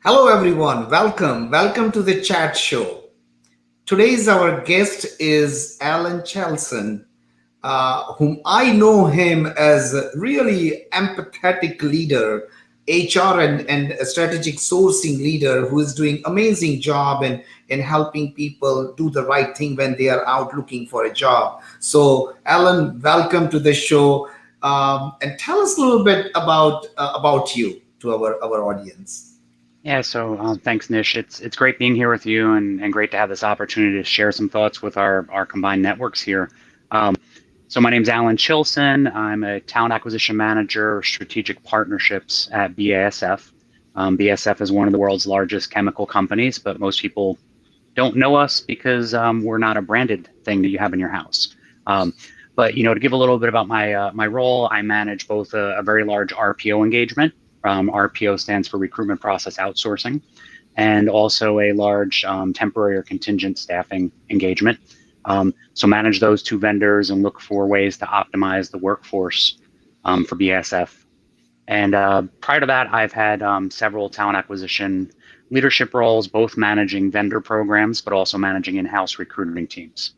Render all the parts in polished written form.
Hello, everyone. Welcome to the chat show. Today's our guest is Alan Chilson, whom I know him as a really empathetic leader, HR and a strategic sourcing leader who is doing amazing job in helping people do the right thing when they are out looking for a job. So, Alan, welcome to the show, and tell us a little bit about you to our audience. Yeah, so thanks, Nish. It's great being here with you and great to have this opportunity to share some thoughts with our combined networks here. Um, so my name's Alan Chilson. I'm a talent acquisition manager, strategic partnerships at BASF. BASF is one of the world's largest chemical companies, but most people don't know us because we're not a branded thing that you have in your house. But to give a little bit about my role, I manage both a very large RPO engagement. RPO stands for Recruitment Process Outsourcing, and also a large temporary or contingent staffing engagement. So manage those two vendors and look for ways to optimize the workforce for BASF. And prior to that, I've had several talent acquisition leadership roles, both managing vendor programs, but also managing in-house recruiting teams.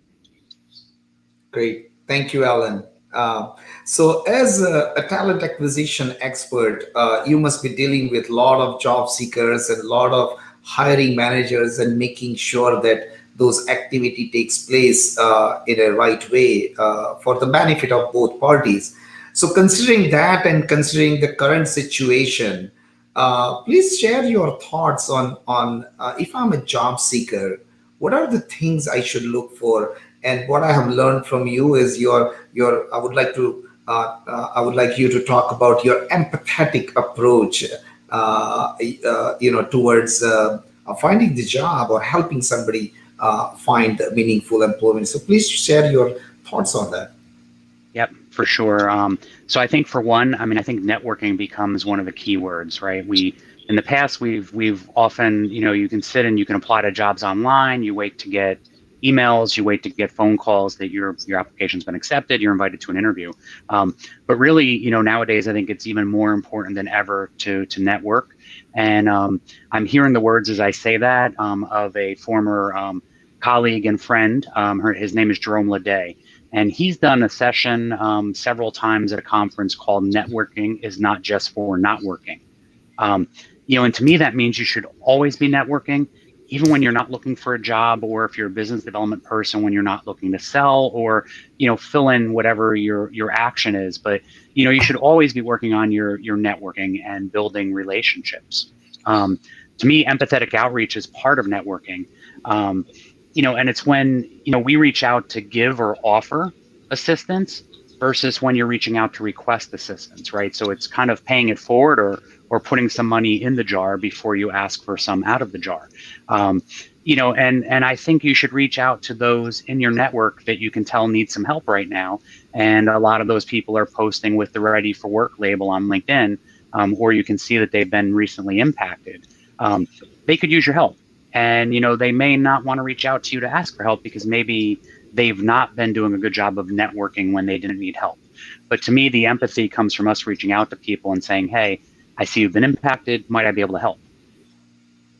Great. Thank you, Alan. So, as a talent acquisition expert, you must be dealing with a lot of job seekers and a lot of hiring managers and making sure that those activity takes place in a right way for the benefit of both parties. So, considering that and considering the current situation, please share your thoughts on if I'm a job seeker, what are the things I should look for? And what I have learned from you is your. I would like you to talk about your empathetic approach, towards finding the job or helping somebody find meaningful employment. So please share your thoughts on that. Yep, for sure. So I think for one, I think networking becomes one of the key words, right? In the past, we've often, you can sit and you can apply to jobs online. You wait to get emails, you wait to get phone calls that your application's been accepted, you're invited to an interview. But really, nowadays, I think it's even more important than ever to network. And I'm hearing the words as I say that of a former colleague and friend. His name is Jerome Leday. And he's done a session several times at a conference called Networking is Not Just for Not Working. And to me, that means you should always be networking, even when you're not looking for a job, or if you're a business development person, when you're not looking to sell, or, fill in whatever your action is. But, you should always be working on your networking and building relationships. To me, empathetic outreach is part of networking. And it's when, we reach out to give or offer assistance versus when you're reaching out to request assistance, right? So it's kind of paying it forward or putting some money in the jar before you ask for some out of the jar. And I think you should reach out to those in your network that you can tell need some help right now. And a lot of those people are posting with the Ready for Work label on LinkedIn, or you can see that they've been recently impacted. They could use your help. And, they may not want to reach out to you to ask for help because maybe they've not been doing a good job of networking when they didn't need help. But to me, the empathy comes from us reaching out to people and saying, hey, I see you've been impacted. Might I be able to help?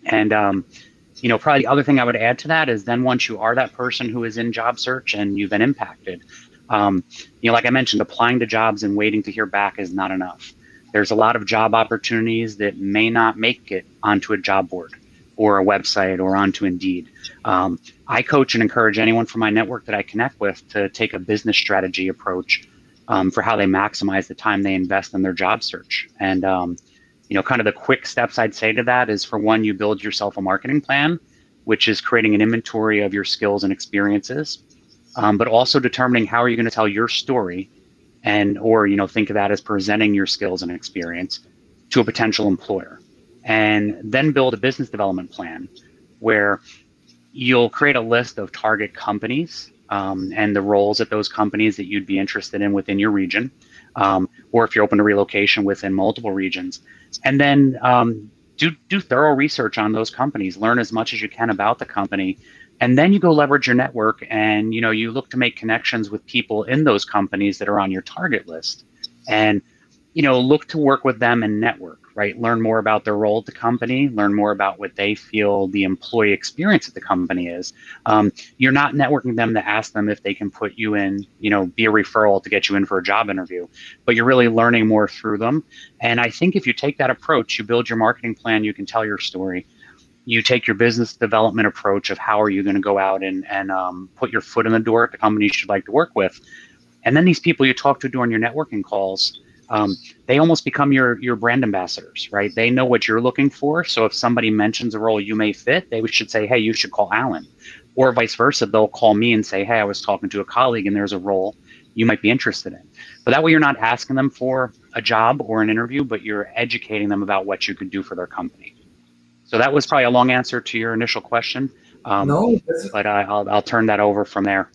And, probably the other thing I would add to that is then once you are that person who is in job search and you've been impacted, like I mentioned, applying to jobs and waiting to hear back is not enough. There's a lot of job opportunities that may not make it onto a job board or a website or onto Indeed. I coach and encourage anyone from my network that I connect with to take a business strategy approach for how they maximize the time they invest in their job search. And, kind of the quick steps I'd say to that is, for one, you build yourself a marketing plan, which is creating an inventory of your skills and experiences, but also determining how are you going to tell your story or think of that as presenting your skills and experience to a potential employer. And then build a business development plan where you'll create a list of target companies and the roles at those companies that you'd be interested in within your region, or if you're open to relocation within multiple regions. And then do thorough research on those companies, learn as much as you can about the company, and then you go leverage your network and you look to make connections with people in those companies that are on your target list, and look to work with them and network. right? Learn more about their role at the company, learn more about what they feel the employee experience at the company is. You're not networking them to ask them if they can put you in, be a referral to get you in for a job interview, but you're really learning more through them. And I think if you take that approach, you build your marketing plan, you can tell your story. You take your business development approach of how are you going to go out and put your foot in the door at the companies you'd like to work with. And then these people you talk to during your networking calls, um, they almost become your brand ambassadors, right? They know what you're looking for. So if somebody mentions a role you may fit, they should say, hey, you should call Alan. Or vice versa, they'll call me and say, hey, I was talking to a colleague and there's a role you might be interested in. But that way you're not asking them for a job or an interview, but you're educating them about what you could do for their company. So that was probably a long answer to your initial question, um, No, but I'll turn that over from there.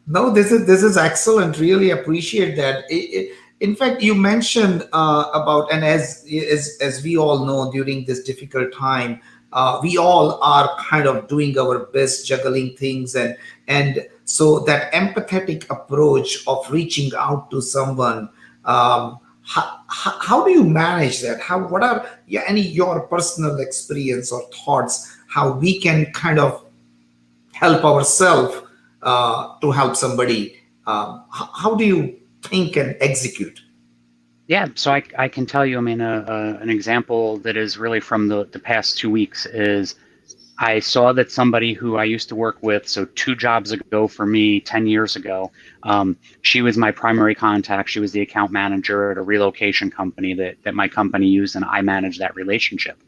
no, this is excellent. Really appreciate that. In fact, you mentioned about, and as we all know, during this difficult time, we all are kind of doing our best, juggling things, and so that empathetic approach of reaching out to someone. How do you manage that? What are, yeah, any your personal experience or thoughts how we can kind of help ourselves to help somebody? How do you think and execute? Yeah, so I can tell you, I mean, an example that is really from the past 2 weeks is I saw that somebody who I used to work with, so 2 jobs ago for me, 10 years ago, she was my primary contact. She was the account manager at a relocation company that my company used, and I managed that relationship.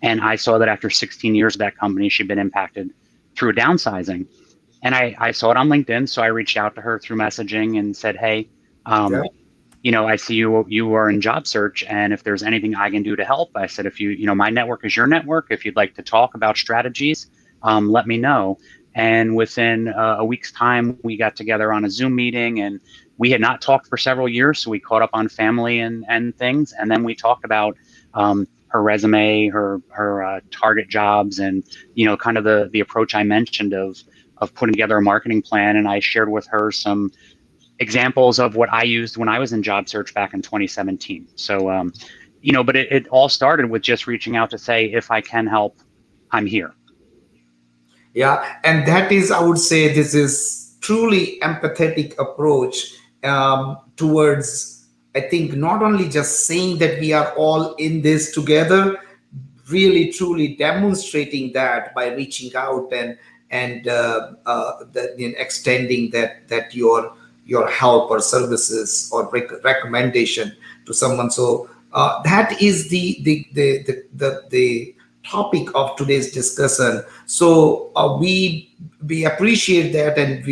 And I saw that after 16 years of that company, she'd been impacted through downsizing. And I saw it on LinkedIn, so I reached out to her through messaging and said, hey, Yeah. um, I see you are in job search, and if there's anything I can do to help, I said, if my network is your network. If you'd like to talk about strategies, let me know. And within a week's time, we got together on a Zoom meeting, and we had not talked for several years, so we caught up on family and things, and then we talked about her resume, her target jobs, and kind of the approach I mentioned of putting together a marketing plan. And I shared with her some examples of what I used when I was in job search back in 2017. So, but it all started with just reaching out to say, if I can help, I'm here. Yeah, and that is, I would say, this is truly empathetic approach towards. I think not only just saying that we are all in this together, really truly demonstrating that by reaching out and extending that your help or services or recommendation to someone. So that is the topic of today's discussion. So we appreciate that, and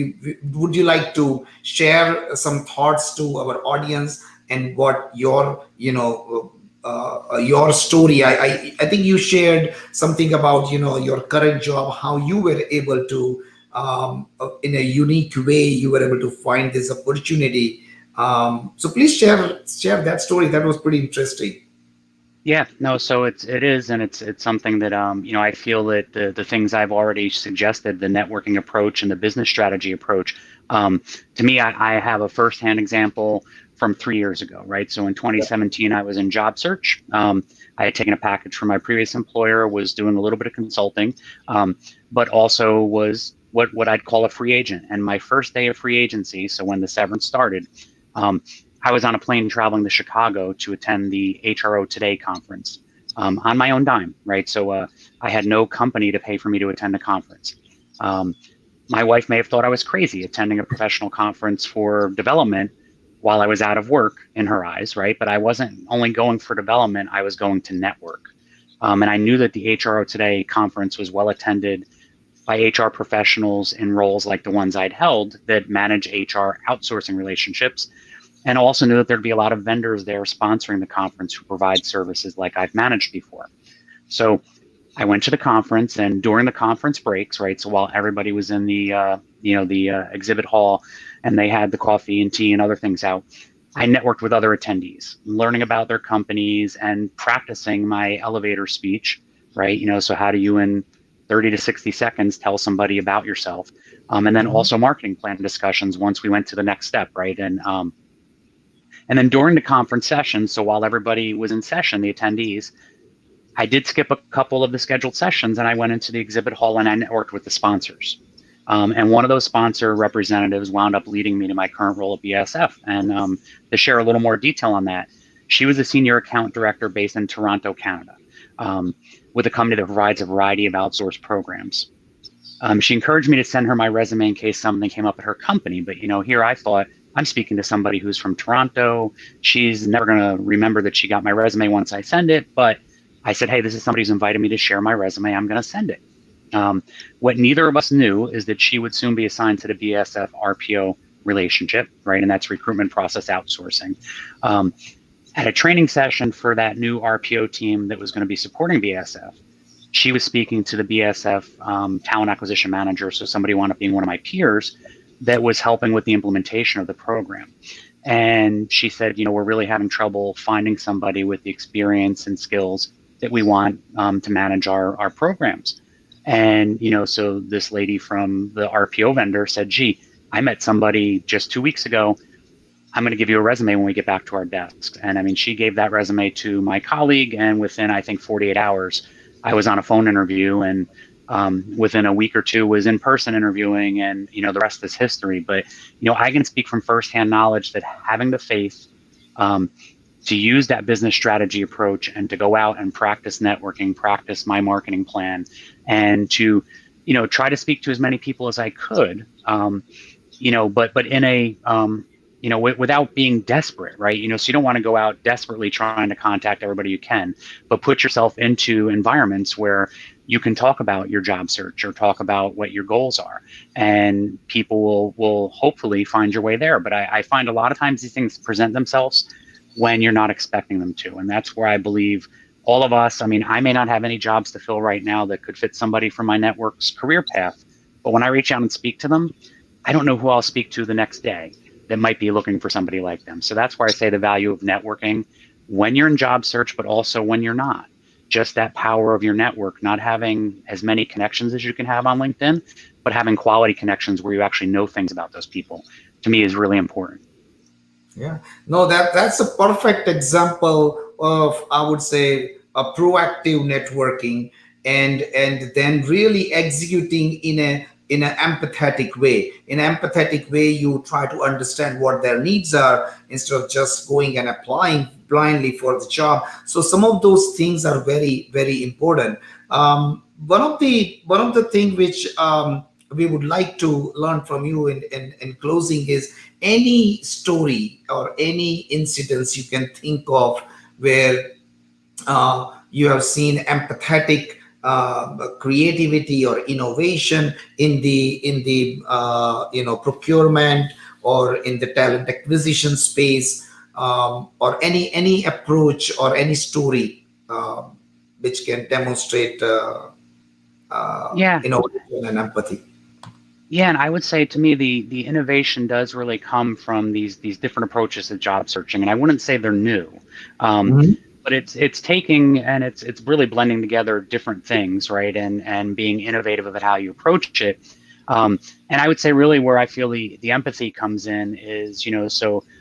would you like to share some thoughts to our audience and what your story? I think you shared something about your current job, how you were able to in a unique way you were able to find this opportunity. So please share that story. That was pretty interesting. Yeah, no, so it is, and it's something that I feel that the things I've already suggested, the networking approach and the business strategy approach, to me, I have a firsthand example from 3 years ago, right? So in 2017, I was in job search. I had taken a package from my previous employer, was doing a little bit of consulting, but also was what I'd call a free agent. And my first day of free agency, so when the severance started, um, I was on a plane traveling to Chicago to attend the HRO Today conference on my own dime, right? So I had no company to pay for me to attend a conference. Um, my wife may have thought I was crazy attending a professional conference for development while I was out of work in her eyes, right? But I wasn't only going for development, I was going to network. And I knew that the HRO Today conference was well attended by HR professionals in roles like the ones I'd held that manage HR outsourcing relationships, and also knew that there'd be a lot of vendors there sponsoring the conference who provide services like I've managed before. So I went to the conference, and during the conference breaks, right? So while everybody was in the exhibit hall, and they had the coffee and tea and other things out, I networked with other attendees, learning about their companies and practicing my elevator speech, right? So how do you in 30 to 60 seconds tell somebody about yourself? And then Mhm. also marketing plan discussions once we went to the next step, right? And And then during the conference session, so while everybody was in session, the attendees, I did skip a couple of the scheduled sessions and I went into the exhibit hall and I networked with the sponsors. And one of those sponsor representatives wound up leading me to my current role at BASF. And to share a little more detail on that, she was a senior account director based in Toronto, Canada, with a company that provides a variety of outsourced programs. She encouraged me to send her my resume in case something came up at her company. But here I thought, I'm speaking to somebody who's from Toronto. She's never going to remember that she got my resume once I send it. But I said, hey, this is somebody who's invited me to share my resume. I'm going to send it. What neither of us knew is that she would soon be assigned to the BASF RPO relationship, right? And that's recruitment process outsourcing. At a training session for that new RPO team that was going to be supporting BASF, she was speaking to the BASF talent acquisition manager, so somebody wound up being one of my peers that was helping with the implementation of the program. And she said, we're really having trouble finding somebody with the experience and skills that we want to manage our programs. And, so this lady from the RPO vendor said, gee, I met somebody just 2 weeks ago. I'm going to give you a resume when we get back to our desks. And I mean, she gave that resume to my colleague, and within, I think, 48 hours, I was on a phone interview, and within a week or two was in person interviewing, and the rest is history. But I can speak from firsthand knowledge that having the faith to use that business strategy approach and to go out and practice networking, practice my marketing plan, and to try to speak to as many people as I could, but in a without being desperate, right? So you don't want to go out desperately trying to contact everybody you can, but put yourself into environments where you can talk about your job search or talk about what your goals are, and people will hopefully find your way there. But I find a lot of times these things present themselves when you're not expecting them to. And that's where I believe all of us, I mean, I may not have any jobs to fill right now that could fit somebody from my network's career path, but when I reach out and speak to them, I don't know who I'll speak to the next day that might be looking for somebody like them. So that's where I say the value of networking when you're in job search, but also when you're not. Just that power of your network, not having as many connections as you can have on LinkedIn, but having quality connections where you actually know things about those people, to me is really important. Yeah, no, that's a perfect example of, I would say, a proactive networking, and then really executing in an empathetic way. In an empathetic way, you try to understand what their needs are instead of just going and applying blindly for the job. So some of those things are very, very important. One of the thing which we would like to learn from you in closing is any story or any incidents you can think of where you have seen empathetic creativity or innovation in the procurement or in the talent acquisition space, or any approach or any story which can demonstrate Yeah. innovation and empathy. Yeah, and I would say to me the innovation does really come from these different approaches to job searching, and I wouldn't say they're new, Mhm. but it's taking and it's really blending together different things, right? And being innovative about how you approach it. And I would say really where I feel the empathy comes in is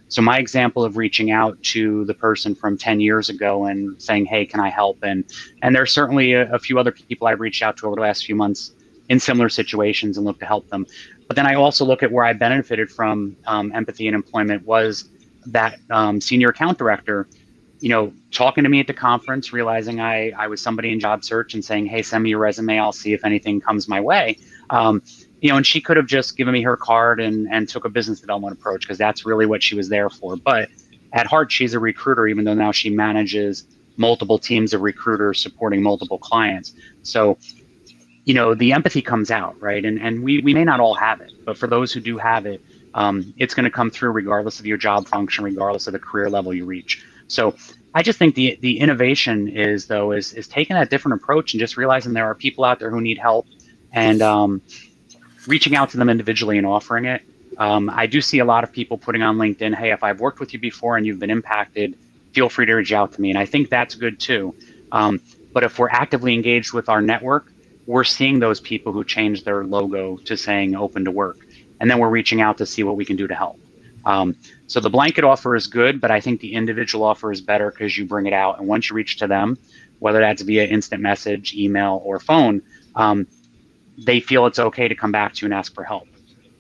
so my example of reaching out to the person from 10 years ago and saying, hey, can I help? And there's certainly a few other people I've reached out to over the last few months in similar situations and look to help them. But then I also look at where I benefited from empathy and employment was that senior account director, talking to me at the conference, realizing I was somebody in job search and saying, hey, send me your resume. I'll see if anything comes my way. And she could have just given me her card and took a business development approach because that's really what she was there for. But at heart, she's a recruiter, even though now she manages multiple teams of recruiters supporting multiple clients. So the empathy comes out, right? And we may not all have it, but for those who do have it, it's going to come through regardless of your job function, regardless of the career level you reach. So I just think the innovation is taking that different approach and just realizing there are people out there who need help and reaching out to them individually and offering it. I do see a lot of people putting on LinkedIn, hey, if I've worked with you before and you've been impacted, feel free to reach out to me. And I think that's good too. But if we're actively engaged with our network, we're seeing those people who change their logo to saying open to work. And then we're reaching out to see what we can do to help. So the blanket offer is good, but I think the individual offer is better because you bring it out. And once you reach to them, whether that's via instant message, email, or phone, um, they feel it's okay to come back to you and ask for help.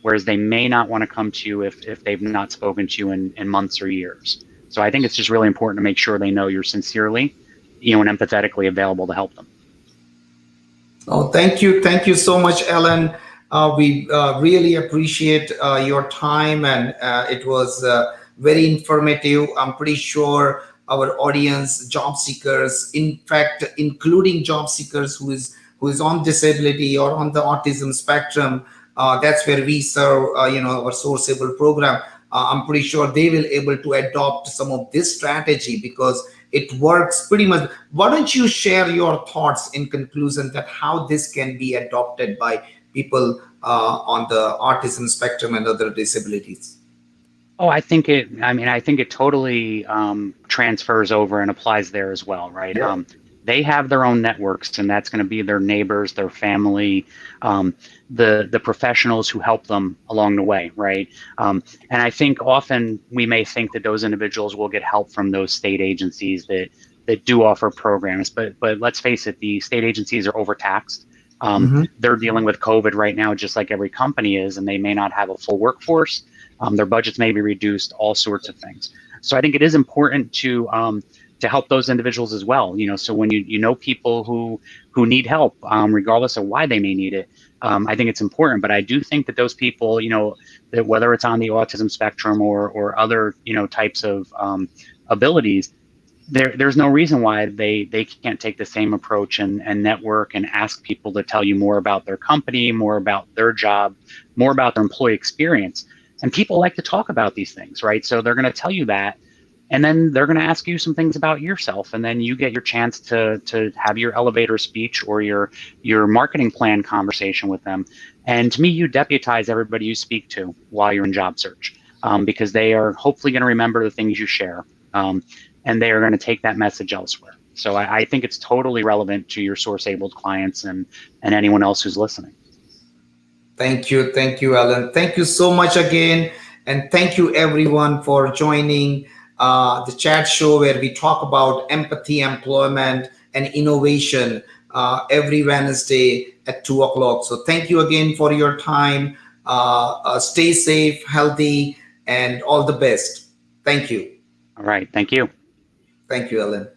Whereas they may not want to come to you if they've not spoken to you in months or years. So I think it's just really important to make sure they know you're sincerely, and empathetically available to help them. Oh, thank you. Thank you so much, Ellen. We really appreciate your time, and it was very informative. I'm pretty sure our audience, job seekers, in fact, including job seekers who is on disability or on the autism spectrum, that's where we serve, our sourceable program. I'm pretty sure they will able to adopt some of this strategy because it works pretty much. Why don't you share your thoughts in conclusion that how this can be adopted by people on the autism spectrum and other disabilities? Oh, I think it totally transfers over and applies there as well, right? Yeah. They have their own networks, and that's going to be their neighbors, their family, the professionals who help them along the way, right? And I think often we may think that those individuals will get help from those state agencies that do offer programs, but let's face it, the state agencies are overtaxed. Mm-hmm. They're dealing with COVID right now, just like every company is, and they may not have a full workforce. Their budgets may be reduced, all sorts of things. So I think it is important to help those individuals as well. So when you know people who need help, regardless of why they may need it, I think it's important. But I do think that those people, that whether it's on the autism spectrum or other types of abilities, there's no reason why they can't take the same approach and network and ask people to tell you more about their company, more about their job, more about their employee experience. And people like to talk about these things, right? So they're going to tell you that, and then they're going to ask you some things about yourself, and then you get your chance to have your elevator speech or your marketing plan conversation with them. And to me, you deputize everybody you speak to while you're in job search, because they are hopefully going to remember the things you share, and they are going to take that message elsewhere. So I think it's totally relevant to your source-abled clients and anyone else who's listening. Thank you, Alan. Thank you so much again, and thank you everyone for joining the chat show where we talk about empathy, employment, and innovation every Wednesday at 2 o'clock. So thank you again for your time. Stay safe, healthy, and all the best. Thank you. All right. Thank you. Thank you, Alan.